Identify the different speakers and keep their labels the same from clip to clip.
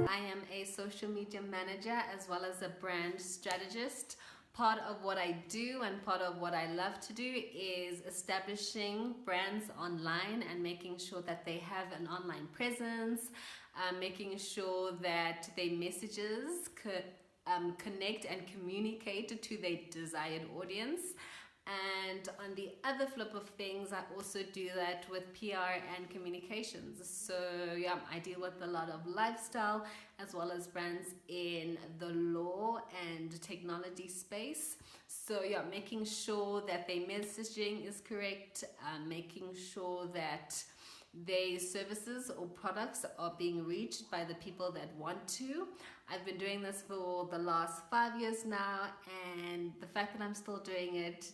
Speaker 1: I am a social media manager as well as a brand strategist. Part of what I do and part of what I love to do is establishing brands online and making sure that they have an online presence, making sure that their messages could connect and communicate to their desired audience. And on the other flip of things, I also do that with PR and communications. So, yeah, I deal with a lot of lifestyle as well as brands in the law and technology space. So, yeah, making sure that their messaging is correct, making sure that their services or products are being reached by the people that want to. I've been doing this for the last 5 years now, and the fact that I'm still doing it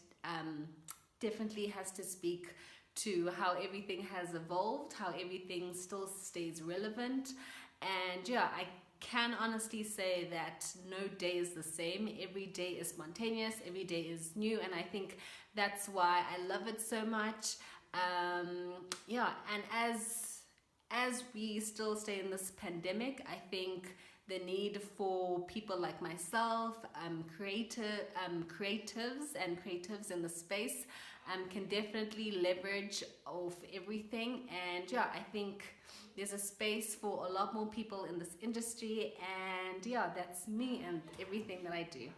Speaker 1: definitely has to speak to how everything has evolved, how everything still stays relevant. And yeah, I can honestly say that no day is the same. Every day is spontaneous, every day is new, and I think that's why I love it so much. Yeah, and as we still stay in this pandemic, I think the need for people like myself, creatives in the space, can definitely leverage off everything. And yeah, I think there's a space for a lot more people in this industry. And yeah, that's me and everything that I do.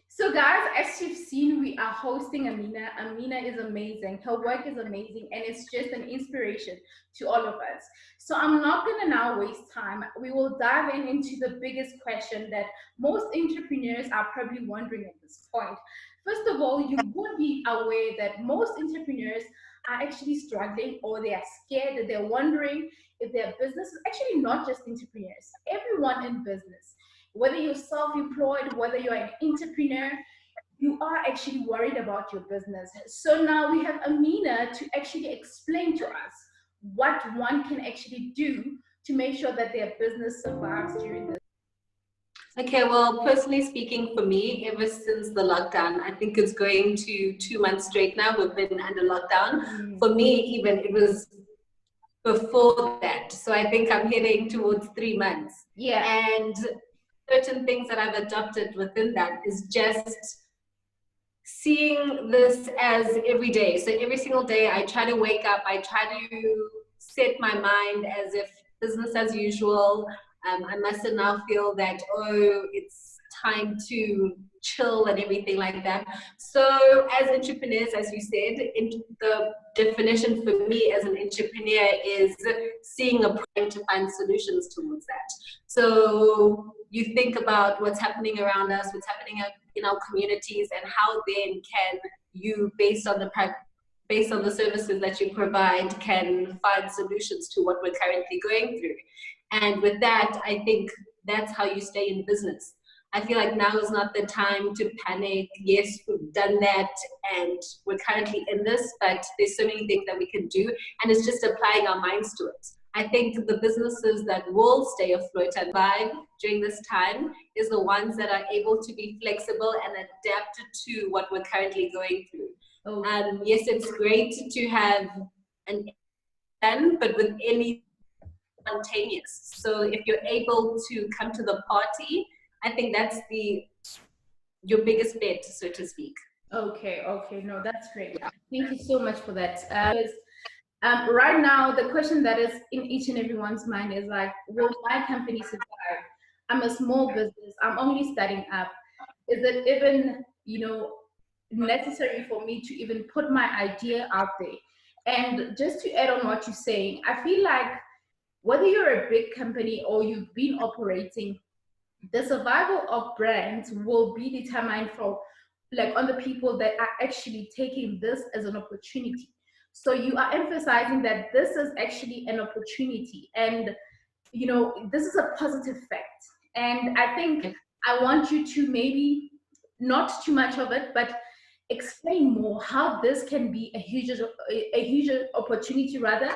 Speaker 2: So, guys, as you've seen, we are hosting Amina. Amina is amazing. Her work is amazing, and it's just an inspiration to all of us. So, I'm not going to now waste time. We will dive into the biggest question that most entrepreneurs are probably wondering at this point. First of all, you would be aware that most entrepreneurs are actually struggling, or they are scared, they're wondering if their business is actually not just entrepreneurs, everyone in business, whether you're self-employed, whether you're an entrepreneur, you are actually worried about your business. So now we have Amina to actually explain to us what one can actually do to make sure that their business survives during this.
Speaker 1: Okay, well, personally speaking, for me, ever since the lockdown, I think it's going to 2 months straight now, we've been under lockdown. For me, even it was before that. So I think I'm heading towards 3 months.
Speaker 2: Yeah.
Speaker 1: And certain things that I've adopted within that is just seeing this as every day. So every single day I try to wake up, I try to set my mind as if business as usual. I mustn't now feel that, oh, it's time to chill and everything like that. So as entrepreneurs, as you said, the definition for me as an entrepreneur is seeing a point to find solutions towards that. So you think about what's happening around us, what's happening in our communities, and how then can you, based on the services that you provide, can find solutions to what we're currently going through. And with that, I think that's how you stay in business. I feel like now is not the time to panic. Yes, we've done that and we're currently in this, but there's so many things that we can do, and it's just applying our minds to it. I think the businesses that will stay afloat and survive during this time is the ones that are able to be flexible and adapt to what we're currently going through. Yes, it's great to have an plan, but with any spontaneous. So if you're able to come to the party, I think that's your biggest bet, so to speak.
Speaker 2: Okay, no, that's great. Thank you so much for that. Right now, the question that is in each and everyone's mind is like, will my company survive? I'm a small business. I'm only starting up. Is it even, necessary for me to even put my idea out there? And just to add on what you're saying, I feel like whether you're a big company or you've been operating, the survival of brands will be determined from like on the people that are actually taking this as an opportunity. So you are emphasizing that this is actually an opportunity, and this is a positive fact. And I think I want you to maybe not too much of it, but explain more how this can be a huge opportunity rather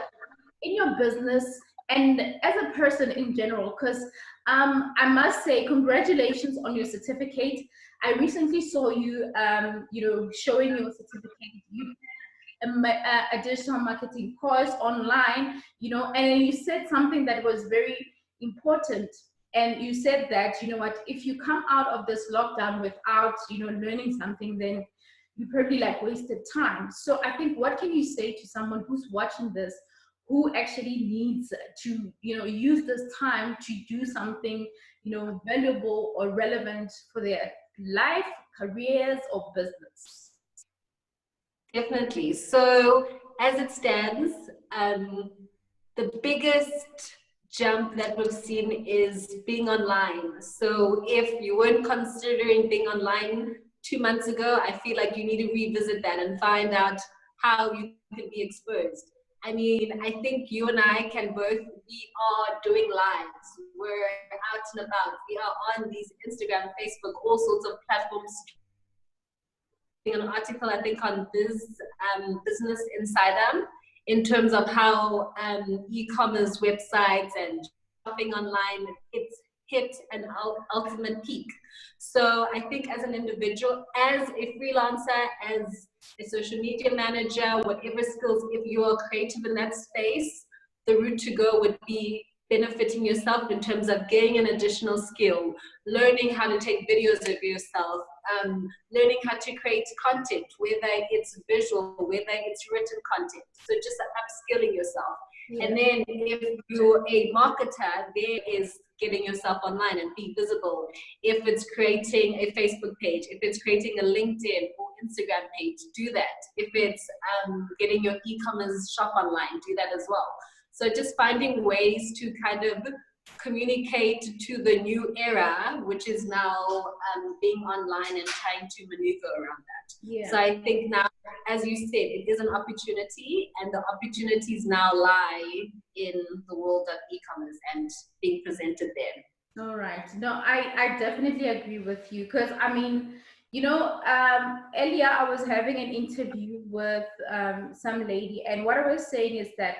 Speaker 2: in your business and as a person in general. Because I must say congratulations on your certificate. I recently saw you showing your certificate. You a digital marketing course online, and you said something that was very important. And you said that, you know what, if you come out of this lockdown without, you know, learning something, then you probably like wasted time. So I think, what can you say to someone who's watching this, who actually needs to, you know, use this time to do something, you know, valuable or relevant for their life, careers, or business?
Speaker 1: Definitely. So as it stands, the biggest jump that we've seen is being online. So if you weren't considering being online 2 months ago, I feel like you need to revisit that and find out how you can be exposed. I mean, I think you and I can both, we are doing lives. We're out and about. We are on these Instagram, Facebook, all sorts of platforms. An article, I think, on Business Insider in terms of how e-commerce websites and shopping online, it's hit an ultimate peak. So I think as an individual, as a freelancer, as a social media manager, whatever skills, if you are creative in that space, the route to go would be benefiting yourself in terms of gaining an additional skill, learning how to take videos of yourself, learning how to create content, whether it's visual, whether it's written content. So just upskilling yourself. Yeah. And then if you're a marketer, there is getting yourself online and be visible. If it's creating a Facebook page, if it's creating a LinkedIn or Instagram page, do that. If it's getting your e-commerce shop online, do that as well. So just finding ways to kind of communicate to the new era, which is now being online and trying to maneuver around that. Yeah. So I think now, as you said, it is an opportunity, and the opportunities now lie in the world of e-commerce and being presented there.
Speaker 2: All right. No, I definitely agree with you, because I mean, you know, earlier I was having an interview with some lady, and what I was saying is that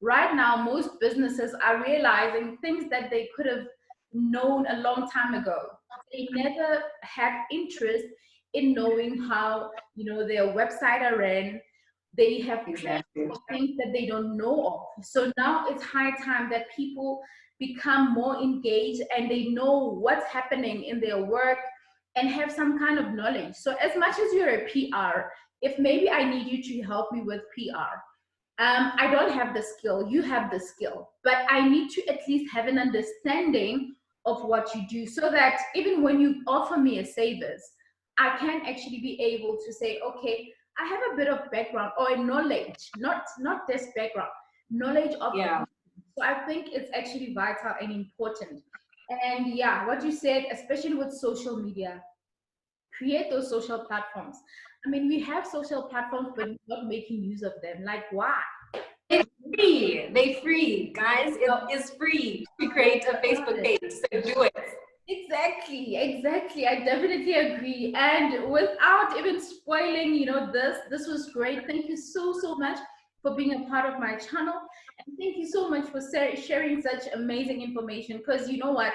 Speaker 2: right now most businesses are realizing things that they could have known a long time ago. They never had interest in knowing how, you know, their website are ran. They have exactly things that they don't know of. So now it's high time that people become more engaged and they know what's happening in their work and have some kind of knowledge. So as much as you're a PR, if maybe I need you to help me with PR, I don't have the skill, you have the skill, but I need to at least have an understanding of what you do, so that even when you offer me a service, I can actually be able to say, okay, I have a bit of background or a knowledge, not this background, knowledge of. Yeah. So I think it's actually vital and important. And yeah, what you said, especially with social media, create those social platforms. I mean, we have social platforms, but we're not making use of them. Like, why?
Speaker 1: It's free. They free, guys. It is free to create a Facebook page. So do it.
Speaker 2: Exactly. I definitely agree. And without even spoiling, you know, this was great. Thank you so much for being a part of my channel. And thank you so much for sharing such amazing information, because you know what?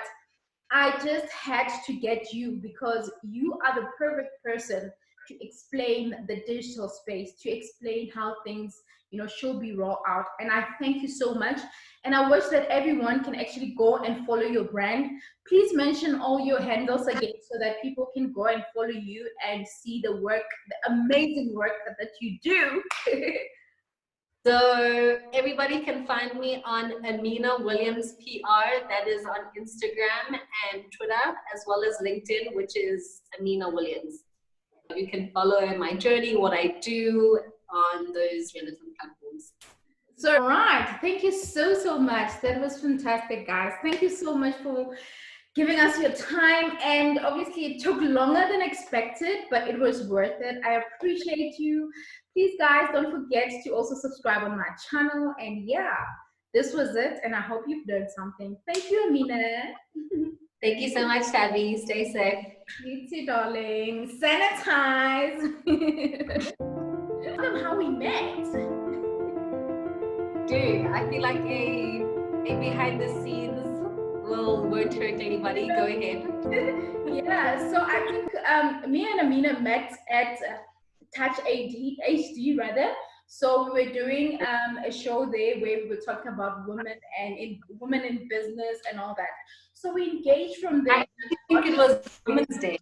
Speaker 2: I just had to get you, because you are the perfect person to explain the digital space, to explain how things, you know, should be rolled out. And I thank you so much. And I wish that everyone can actually go and follow your brand. Please mention all your handles again, so that people can go and follow you and see the work, the amazing work that you do.
Speaker 1: So everybody can find me on Amina Williams PR. That is on Instagram and Twitter, as well as LinkedIn, which is Amina Williams. You can follow my journey, what I do on those relevant platforms.
Speaker 2: So, right. Thank you so much. That was fantastic, guys. Thank you so much for giving us your time. And obviously it took longer than expected, but it was worth it. I appreciate you. Please, guys, don't forget to also subscribe on my channel. And yeah, this was it. And I hope you've learned something. Thank you, Amina.
Speaker 1: Thank you so much, Tabby. Stay safe.
Speaker 2: You too, darling. Sanitize. Tell them how we met.
Speaker 1: Dude, I feel like a behind the scenes won't hurt anybody. Go ahead.
Speaker 2: Yeah, so I think me and Amina met at Touch HD rather, So we were doing a show there where we were talking about women in business and all that. So we engaged from there.
Speaker 1: I think it was Women's Day.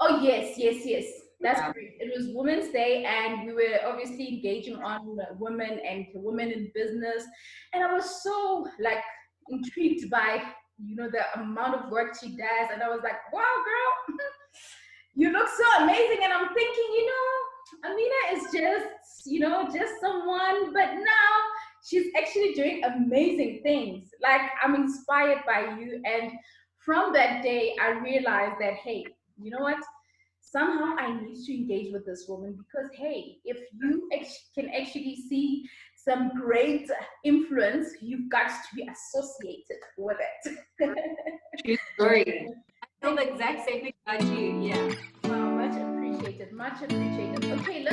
Speaker 2: Oh yes, yes, yes. That's great. It was Women's Day, and we were obviously engaging on women and women in business. And I was so like intrigued by the amount of work she does, and I was like, wow, girl, you look so amazing. And I'm thinking, Amina is just someone, but now she's actually doing amazing things. Like, I'm inspired by you. And from that day, I realized that, hey, you know what? Somehow I need to engage with this woman, because, hey, if you can actually see some great influence, you've got to be associated with it.
Speaker 1: True story. I feel the exact same thing about you. Yeah.
Speaker 2: Wow, much appreciated, much appreciated.